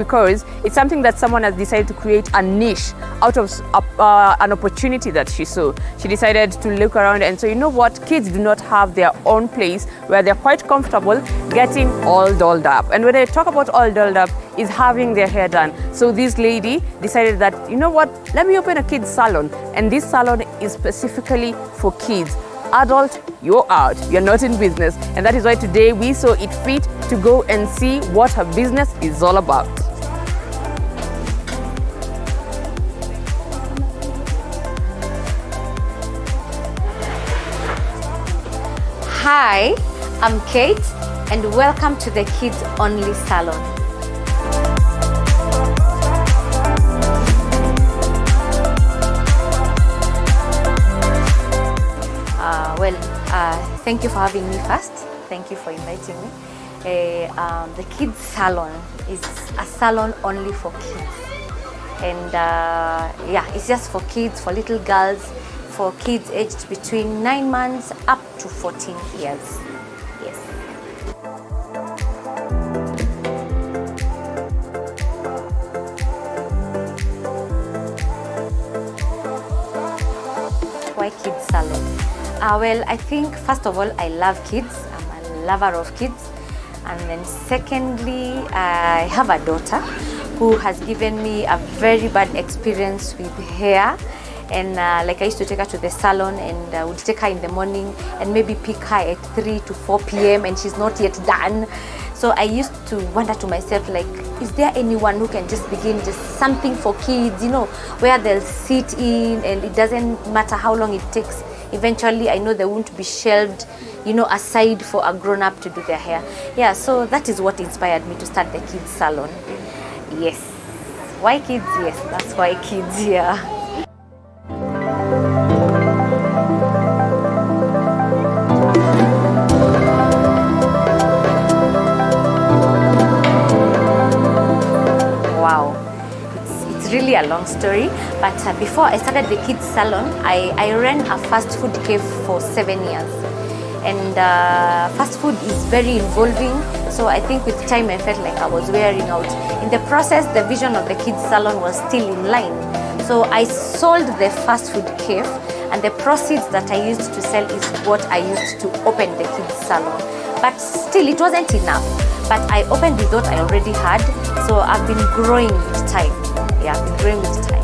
because it's something that someone has decided to create a niche out of an opportunity that she saw. She decided to look around and say, you know what, kids do not have their own place where they're quite comfortable getting all dolled up. And when I talk about all dolled up, is having their hair done. So this lady decided that, you know what, let me open a kids salon. And this salon is specifically for kids. Adult, you're out, you're not in business. And that is why today we saw it fit to go and see what her business is all about. Hi, I'm Kate and welcome to the Kids Only Salon. Thank you for having me first. Thank you for inviting me. The Kids Salon is a salon only for kids. And yeah, it's just for kids, for little girls, for kids aged between 9 months up to 14 years. Yes. Why Kids Salon? Well, I think first of all, I love kids. I'm a lover of kids. And then secondly, I have a daughter who has given me a very bad experience with hair. And like I used to take her to the salon and I would take her in the morning and maybe pick her at 3 to 4 p.m. and she's not yet done. So I used to wonder to myself, like, is there anyone who can just begin just something for kids, you know, where they'll sit in and it doesn't matter how long it takes. Eventually, I know they won't be shelved, you know, aside for a grown-up to do their hair. Yeah, so that is what inspired me to start the kids salon. Yes. Why kids? Yes, that's why kids, yeah. Wow. It's really a long story, but before I started the kids salon, I ran a fast food cafe for 7 years. And fast food is very involving, so I think with time I felt like I was wearing out. In the process, the vision of the kids salon was still in line. So I sold the fast food cafe, and the proceeds that I used to sell is what I used to open the kids salon. But still, it wasn't enough. But I opened with what I already had, so I've been growing with time. Yeah, I've been growing with time.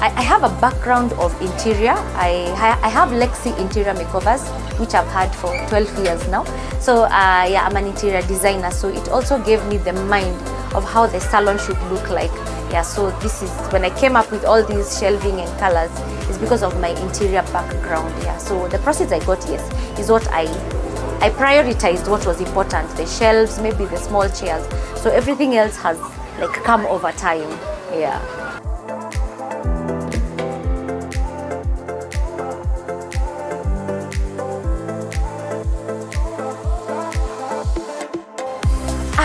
I have a background of interior. I have Lexi interior makeovers, which I've had for 12 years now. So yeah, I'm an interior designer. So it also gave me the mind of how the salon should look like. Yeah, so this is when I came up with all these shelving and colors is because of my interior background. Yeah, so the proceeds I got, yes, is what I prioritized what was important. The shelves, maybe the small chairs. So everything else has like come over time. Yeah.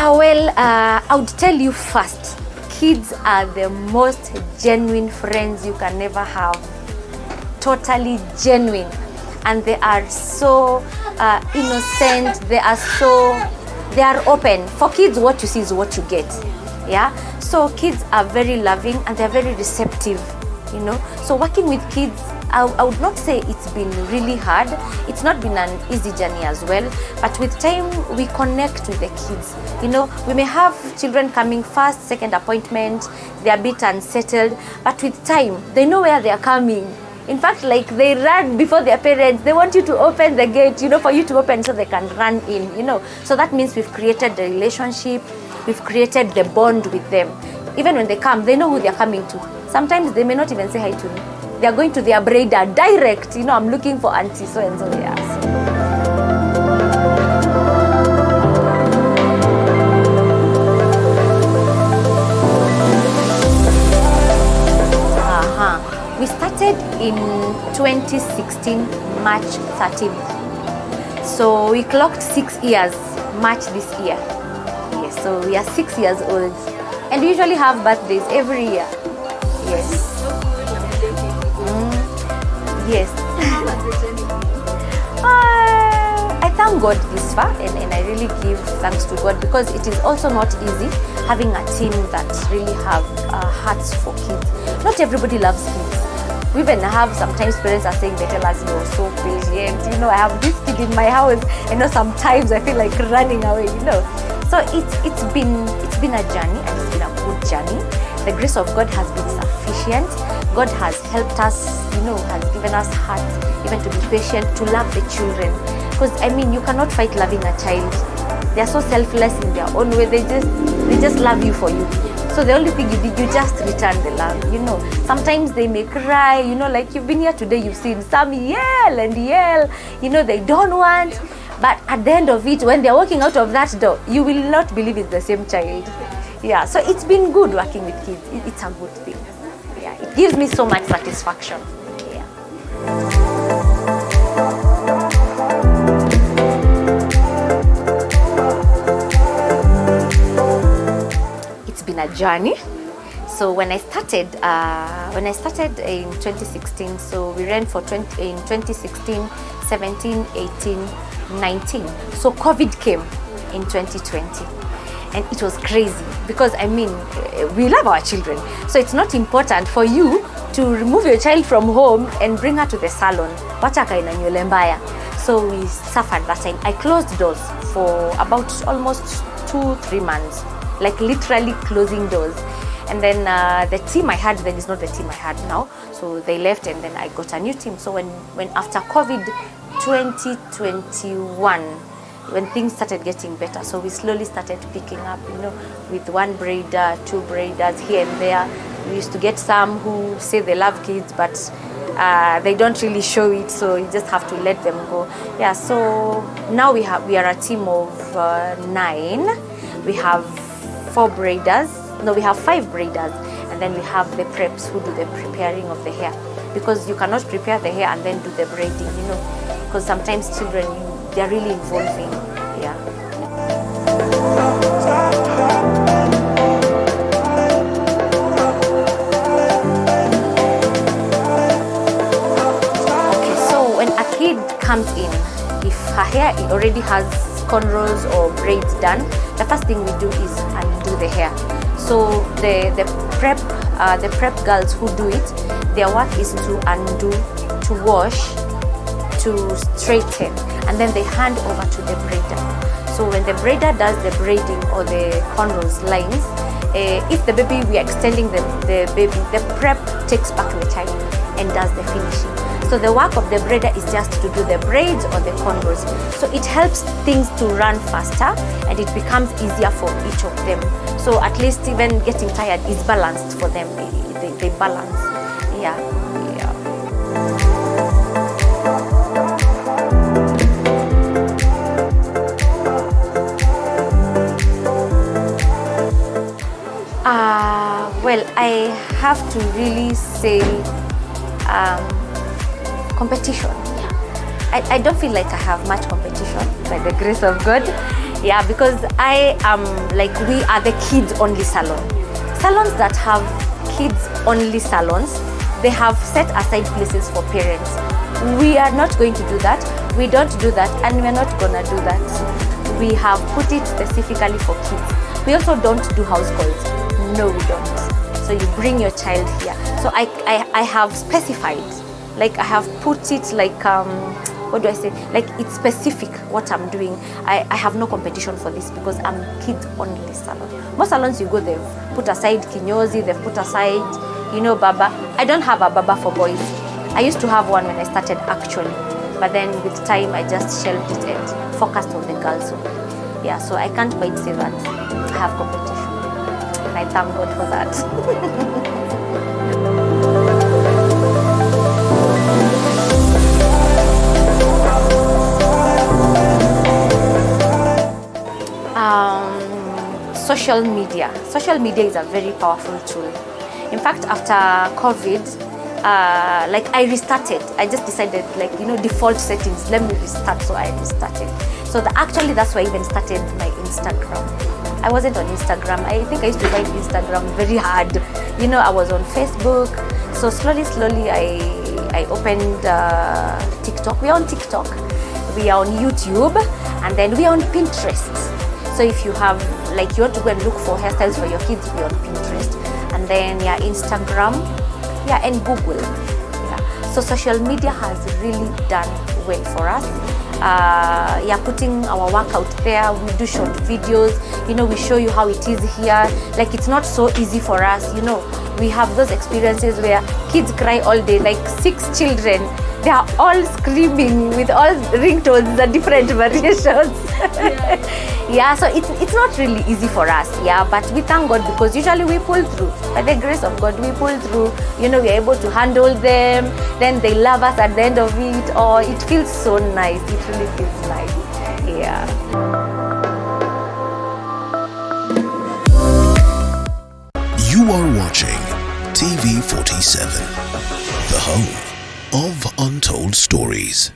Well, I would tell you first, kids are the most genuine friends you can ever have. Totally genuine. And they are so innocent, they are open. For kids, what you see is what you get. Yeah? So kids are very loving and they're very receptive, you know. So working with kids, I would not say it's been really hard. It's not been an easy journey as well. But with time, we connect with the kids. You know, we may have children coming first, second appointment, they're a bit unsettled. But with time, they know where they're coming. In fact, like they run before their parents. They want you to open the gate, you know, for you to open so they can run in, you know. So that means we've created the relationship. We've created the bond with them. Even when they come, they know who they're coming to. Sometimes they may not even say hi to me. They're going to their braider direct. You know, I'm looking for auntie so and so. Yeah. We started in 2016, March 13th. So we clocked 6 years, March this year. Yes, so we are 6 years old. And we usually have birthdays every year. Yes. Yes. I thank God this far, and I really give thanks to God, because it is also not easy having a team that really have hearts for kids. Not everybody loves kids. We even have sometimes parents are saying, they tell us, you're so patient, you know, I have this kid in my house, you know, sometimes I feel like running away, you know. So it's been a journey, and it's been a good journey. The grace of God has been sufficient. God has helped us, you know, has given us heart even to be patient, to love the children. Because I mean, you cannot fight loving a child. They are so selfless in their own way. They just love you for you. So the only thing you did, you just return the love, you know. Sometimes they may cry, you know, like you've been here today, you've seen some yell and yell, you know, they don't want. But at the end of it, when they're walking out of that door, you will not believe it's the same child. Yeah, so it's been good working with kids. It's a good thing. Yeah, it gives me so much satisfaction. Yeah. A journey. So when I started in 2016, so we ran for in 2016, 17, 18, 19. So COVID came in 2020, and it was crazy, because I mean, we love our children, so it's not important for you to remove your child from home and bring her to the salon. So we suffered that time. I closed doors for about almost 2-3 months. Like literally closing doors. And then the team I had then is not the team I had now. So they left, and then I got a new team. So when after COVID 2021, when things started getting better, so we slowly started picking up, you know, with 1 braider, 2 braiders here and there. We used to get some who say they love kids, but they don't really show it, so you just have to let them go. Yeah, so now we are a team of 9. We have 4 braiders. No, we have 5 braiders, and then we have the preps who do the preparing of the hair, because you cannot prepare the hair and then do the braiding, you know, because sometimes children, they're really involving. Yeah. Okay, so when a kid comes in, if her hair already has cornrows or braids done, the first thing we do is undo the hair. So the prep girls who do it, their work is to undo, to wash, to straighten, and then they hand over to the braider. So when the braider does the braiding or the cornrows lines, if the baby, we are extending the baby, the prep takes back the child and does the finishing. So the work of the braider is just to do the braids or the cornrows. So it helps things to run faster, and it becomes easier for each of them. So at least even getting tired is balanced for them. They balance. Yeah. Well, I have to really say competition. I don't feel like I have much competition, by the grace of God. Yeah, because I am like, we are the kids only salon. Salons that have kids only salons, they have set aside places for parents. We are not going to do that. We don't do that, and we're not gonna do that. We have put it specifically for kids. We also don't do house calls. No, we don't. So you bring your child here. So I have specified, like I have put it like, what do I say? Like it's specific what I'm doing. I have no competition for this, because I'm kids only salon. Most salons you go, they've put aside kinyozi, they've put aside, you know, baba. I don't have a baba for boys. I used to have one when I started actually, but then with time I just shelved it and focused on the girls. So yeah, so I can't quite say that I have competition. And I thank God for that. Social media. Social media is a very powerful tool. In fact, after COVID, like I restarted. I just decided, like, you know, default settings, let me restart. So I restarted. So actually that's why I even started my Instagram. I wasn't on Instagram. I think I used to find Instagram very hard. You know, I was on Facebook. So slowly I I opened TikTok. We are on TikTok, we are on YouTube, and then we are on Pinterest. So if you have, like, you want to go and look for hairstyles for your kids, we are on Pinterest. And then Instagram, and Google. So social media has really done well for us. Putting our work out there. We do short videos, we show you how it is here. Like, it's not so easy for us, we have those experiences where kids cry all day, like 6 children. They are all screaming with all ringtones and different variations. So it's not really easy for us, but we thank God, because usually we pull through. By the grace of God, we pull through. We are able to handle them. Then they love us at the end of it. Oh, it feels so nice. It really feels nice. You are watching TV47, the home of untold stories.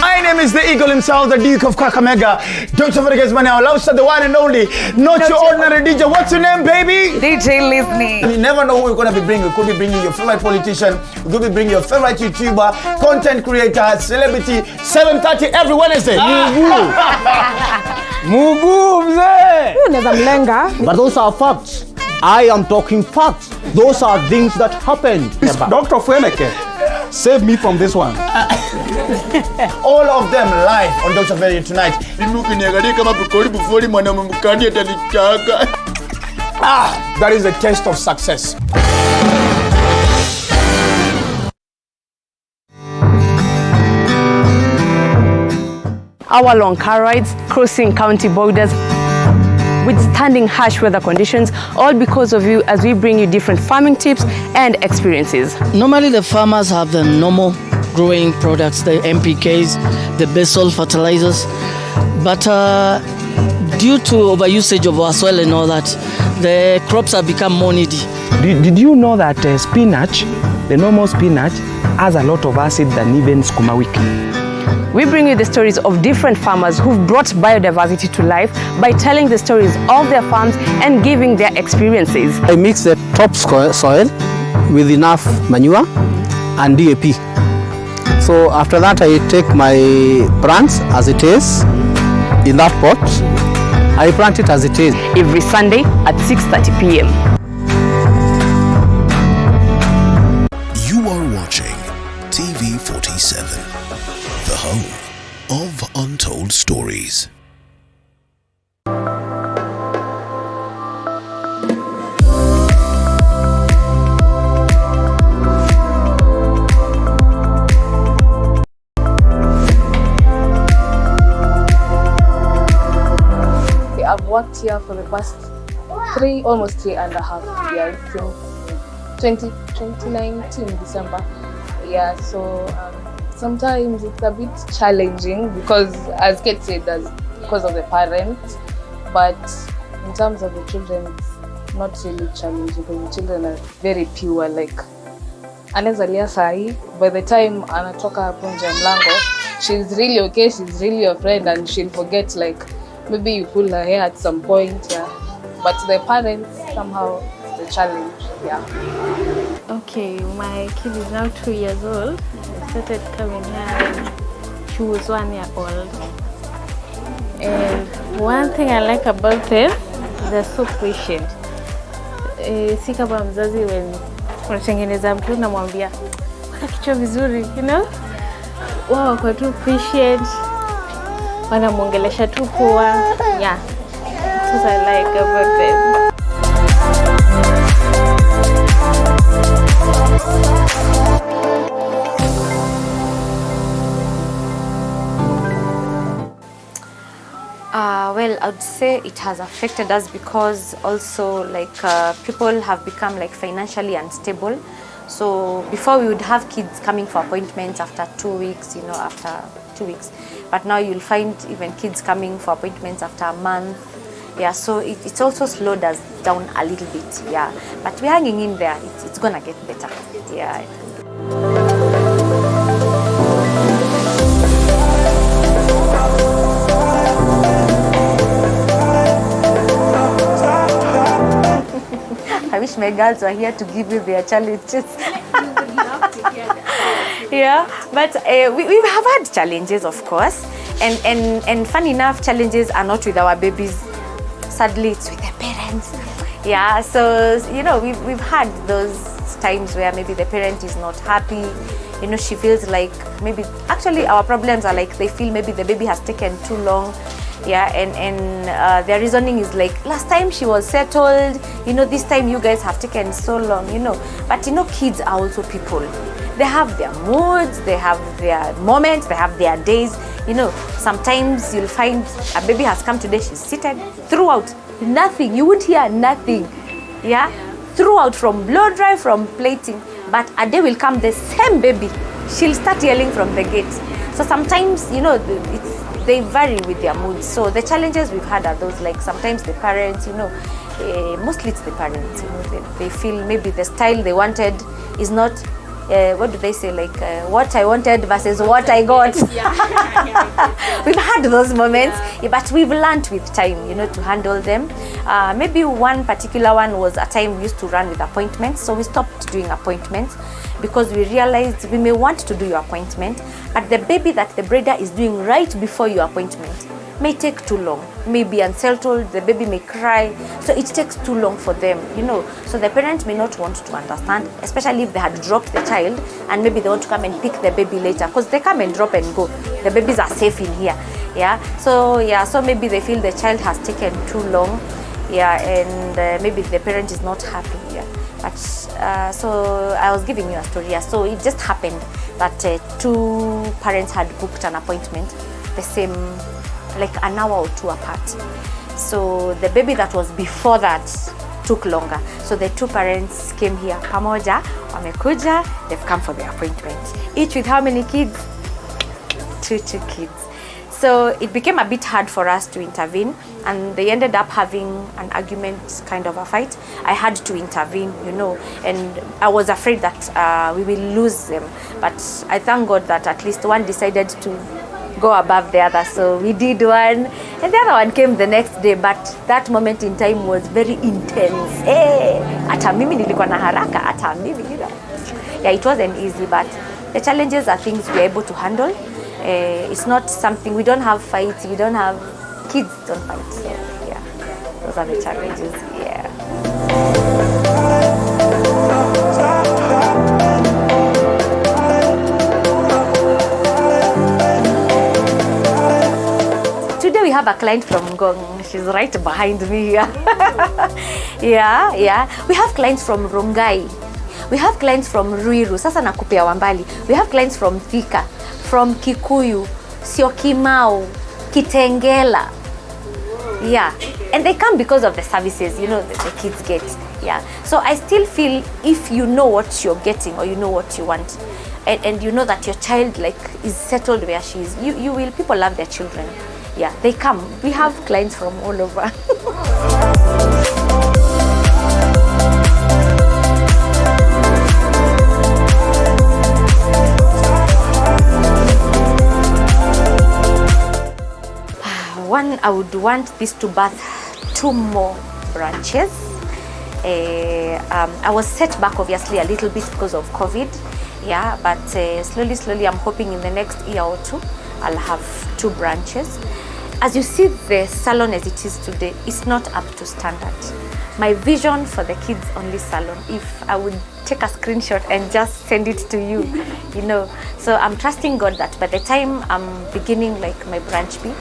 My name is the Eagle himself, the Duke of Kakamega. Don't forget his money, alongside the one and only, not your ordinary DJ. What's your name, baby? DJ Listening. You never know who we're going to be bringing. We could be bringing your favorite politician. We could be bringing your favorite YouTuber, content creator, celebrity. 7:30 every Wednesday. Mugu mzee. But those are facts. I am talking facts. Those are things that happen. Dr. Fuemeke, save me from this one. All of them live on Dr. Very tonight. That is a test of success. Hour-long car rides, crossing county borders, withstanding harsh weather conditions, all because of you, as we bring you different farming tips and experiences. Normally the farmers have the normal growing products, the NPKs, the basal fertilizers, but due to overusage of our soil and all that, the crops have become more needy. Did you know that spinach, the normal spinach, has a lot of acid than even sukuma wiki? We bring you the stories of different farmers who've brought biodiversity to life by telling the stories of their farms and giving their experiences. I mix the top soil with enough manure and DAP. So after that, I take my plants as it is in that pot. I plant it as it is. Every Sunday at 6:30 p.m. You are watching TV47, the home of untold stories. I've worked here for the past almost 3.5 years, since 2019 December. So sometimes it's a bit challenging because, as Kate said, that's because of the parents. But in terms of the children, it's not really challenging because the children are very pure. Like, anazalia sahi, by the time anatoka hapo nje mlango, she's really okay, she's really your friend, and she'll forget, like, maybe you pull her hair at some point, but the parents, somehow, the challenge, Okay, my kid is now 2 years old. I started coming here when she was 1 year old. And one thing I like about them, they're so patient. Si kama mzazi when unatengeneza mtu unamwambia weka kichwa vizuri, wao wako tu patient. Wanamuongelesha tu poa. That's what I like about them. Well, I would say it has affected us because also, like, people have become, like, financially unstable. So before we would have kids coming for appointments after 2 weeks, after 2 weeks. But now you'll find even kids coming for appointments after a month. So it's also slowed us down a little bit. But we're hanging in there. It's gonna get better. I wish wish my girls were here to give you their challenges. Yeah, but we have had challenges, of course, and fun enough, challenges are not with our babies. Sadly, it's with the parents. Yeah, so you know, we've had those times where maybe the parent is not happy. You know, she feels like maybe actually our problems are like they feel maybe the baby has taken too long. Yeah, and their reasoning is like, last time she was settled, you know, this time you guys have taken so long, you know. But you know, kids are also people. They have their moods, they have their moments, they have their days. You know, sometimes you'll find a baby has come today, she's seated throughout, nothing, you would hear nothing. Yeah, throughout, from blow dry, from plating. But a day will come, the same baby, she'll start yelling from the gate. So sometimes, you know, they vary with their moods. So the challenges we've had are those, like sometimes the parents, you know, mostly it's the parents, you know, they feel maybe the style they wanted is not, what do they say, like what I wanted versus what I got. We've had those moments, but we've learned with time, you know, to handle them. Maybe one particular one was a time we used to run with appointments, so we stopped doing appointments because we realized we may want to do your appointment, but the baby that the breeder is doing right before your appointment may take too long, may be unsettled, the baby may cry, so it takes too long for them, you know. So the parent may not want to understand, especially if they had dropped the child and maybe they want to come and pick the baby later, because they come and drop and go. The babies are safe in here. Yeah, so maybe they feel the child has taken too long. Yeah, and maybe the parent is not happy. Yeah, but so I was giving you a story. Yeah, so it just happened that two parents had booked an appointment, the same, like an hour or two apart. So the baby that was before that took longer. So the two parents came here, pamoja, wamekuja, they've come for the appointment. Each with how many kids? Two kids. So it became a bit hard for us to intervene, and they ended up having an argument, kind of a fight. I had to intervene, you know, and I was afraid that we will lose them. But I thank God that at least one decided to go above the other. So we did one, and the other one came the next day. But that moment in time was very intense. Hey, ata mimi nilikuwa na haraka, ata mimi, you know. Yeah, it wasn't easy, but the challenges are things we're able to handle. It's not something, we don't have fights, we don't have, kids don't fight. So yeah, those are the challenges. Yeah. Today we have a client from Ngong. She's right behind me here. Yeah. We have clients from Rongai. We have clients from Ruiru. Sasa nakupea Wambali. We have clients from Thika, from Kikuyu, Syokimau, Kitengela. Yeah, and they come because of the services, you know, that the kids get. Yeah, so I still feel if you know what you're getting or you know what you want, and you know that your child like is settled where she is, you will, people love their children. Yeah, they come. We have clients from all over. One, I would want this to birth 2 more branches. I was set back obviously a little bit because of COVID. Yeah, but slowly I'm hoping in the next year or 2 I'll have 2 branches. As you see, the salon as it is today is not up to standard. My vision for the kids only salon, if I would take a screenshot and just send it to you, you know. So I'm trusting God that by the time I'm beginning like my branch B,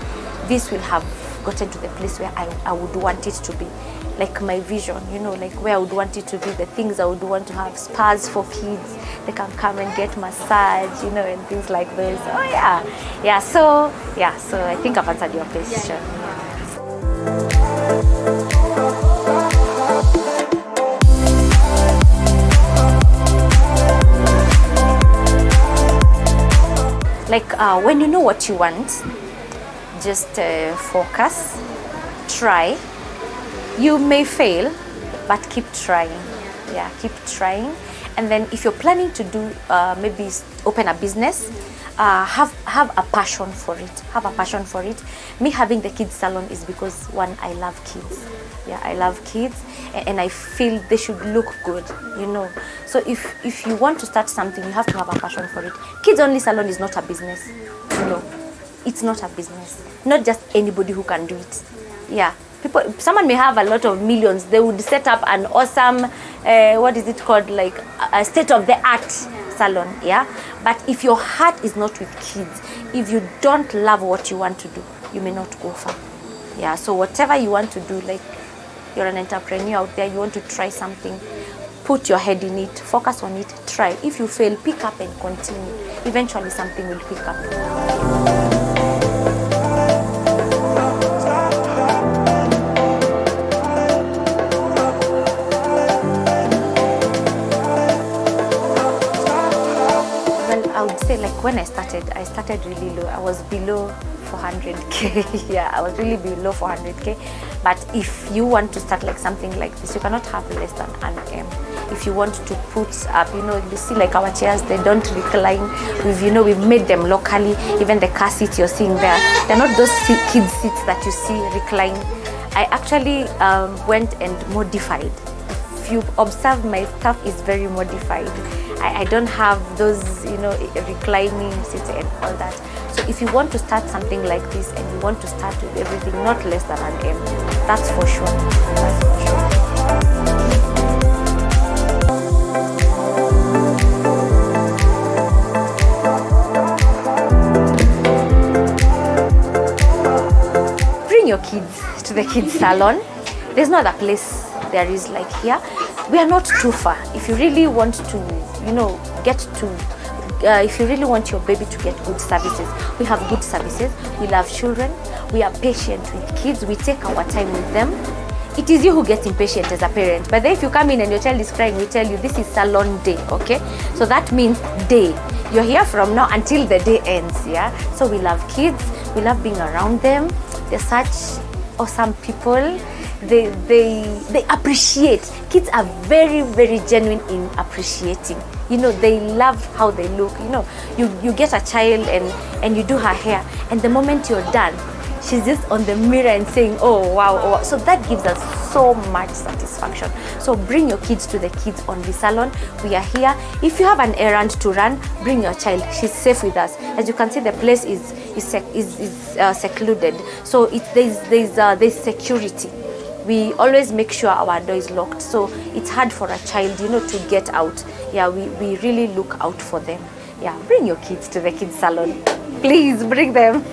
this will have gotten to the place where I would want it to be. Like my vision, you know, like where I would want it to be, the things I would want to have, spas for kids, they can come and get massage, you know, and things like those. Oh yeah, so I think I've answered your question. Like when you know what you want, just focus, try. You may fail, but keep trying. Yeah, keep trying. And then if you're planning to do, maybe open a business, have a passion for it. Have a passion for it. Me having the kids salon is because, one, I love kids. Yeah, I love kids, and I feel they should look good, you know. So if you want to start something, you have to have a passion for it. Kids only salon is not a business, you know. It's not a business. Not just anybody who can do it. Yeah, someone may have a lot of millions. They would set up an awesome, what is it called, like a state-of-the-art salon. Yeah, but if your heart is not with kids, if you don't love what you want to do, you may not go far. Yeah, so whatever you want to do, like you're an entrepreneur out there, you want to try something, put your head in it, focus on it, try. If you fail, pick up and continue. Eventually something will pick up. Well, I would say, like, when I started really low. I was below 400k. Yeah, I was really below 400k. But if you want to start like something like this, you cannot have less than an M. If you want to put up, you know, you see like our chairs, they don't recline. We've made them locally. Even the car seats you're seeing there, they're not those kids seats that you see recline. I actually went and modified. If you observe, my stuff is very modified. I don't have those, you know, reclining seats and all that. So if you want to start something like this and you want to start with everything, not less than an M, that's for sure. That's for sure. Bring your kids to the kids salon. There's no other place there is like here. We are not too far. If you really want to, you know, if you really want your baby to get good services, we have good services. We love children. We are patient with kids. We take our time with them. It is you who gets impatient as a parent. But then if you come in and your child is crying, we tell you this is salon day, okay? So that means day. You're here from now until the day ends, yeah? So we love kids. We love being around them. They're such awesome people. They appreciate. Kids are very, very genuine in appreciating. You know, they love how they look. You know, you get a child and you do her hair, and the moment you're done, she's just on the mirror and saying, oh wow, oh wow. So that gives us so much satisfaction. So bring your kids to the Kids Only Salon. We are here. If you have an errand to run, bring your child. She's safe with us. As you can see, the place is secluded. So there's security. We always make sure our door is locked, so it's hard for a child, you know, to get out. Yeah, we really look out for them. Yeah, bring your kids to the kids salon. Please bring them.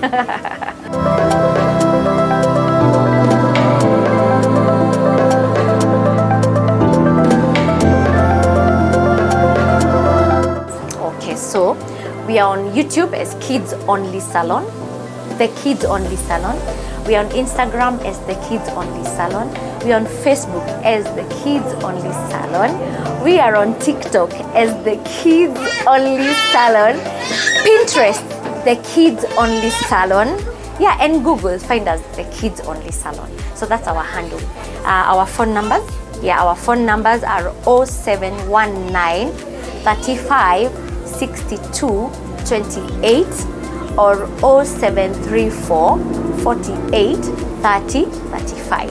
Okay, so we are on YouTube as Kids Only Salon, the Kids Only Salon. We are on Instagram as the Kids Only Salon. We are on Facebook as the Kids Only Salon. We are on TikTok as the Kids Only Salon. Pinterest, the Kids Only Salon. Yeah, and Google, find us the Kids Only Salon. So that's our handle. Our phone numbers, our phone numbers are 0719 35 62 28 or 0734 48 30 35.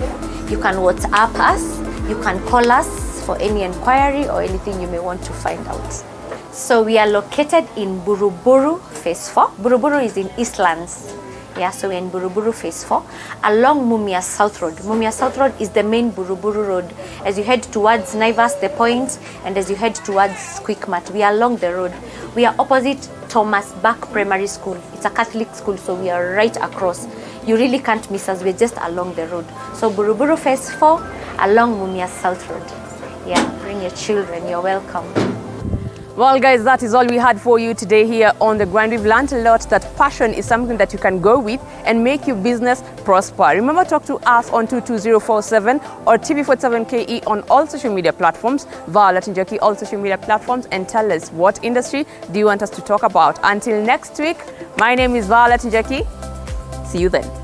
You can WhatsApp us, you can call us for any inquiry or anything you may want to find out. So we are located in Buruburu Phase 4. Buruburu is in Eastlands. Yeah, so we're in Buruburu Phase 4 along Mumia South Road. Mumia South Road is the main Buruburu Road. As you head towards Naivas, the point, and as you head towards Quickmart, we are along the road. We are opposite Thomas Bach Primary School. It's a Catholic school, so we are right across. You really can't miss us. We're just along the road. So Buruburu Phase 4 along Mumia South Road. Yeah, bring your children. You're welcome. Well, guys, that is all we had for you today here on The Grind. We've learned a lot that passion is something that you can go with and make your business prosper. Remember, talk to us on 22047 or TV47KE on all social media platforms, Violet Njaki, all social media platforms, and tell us what industry do you want us to talk about. Until next week, my name is Violet Njaki. See you then.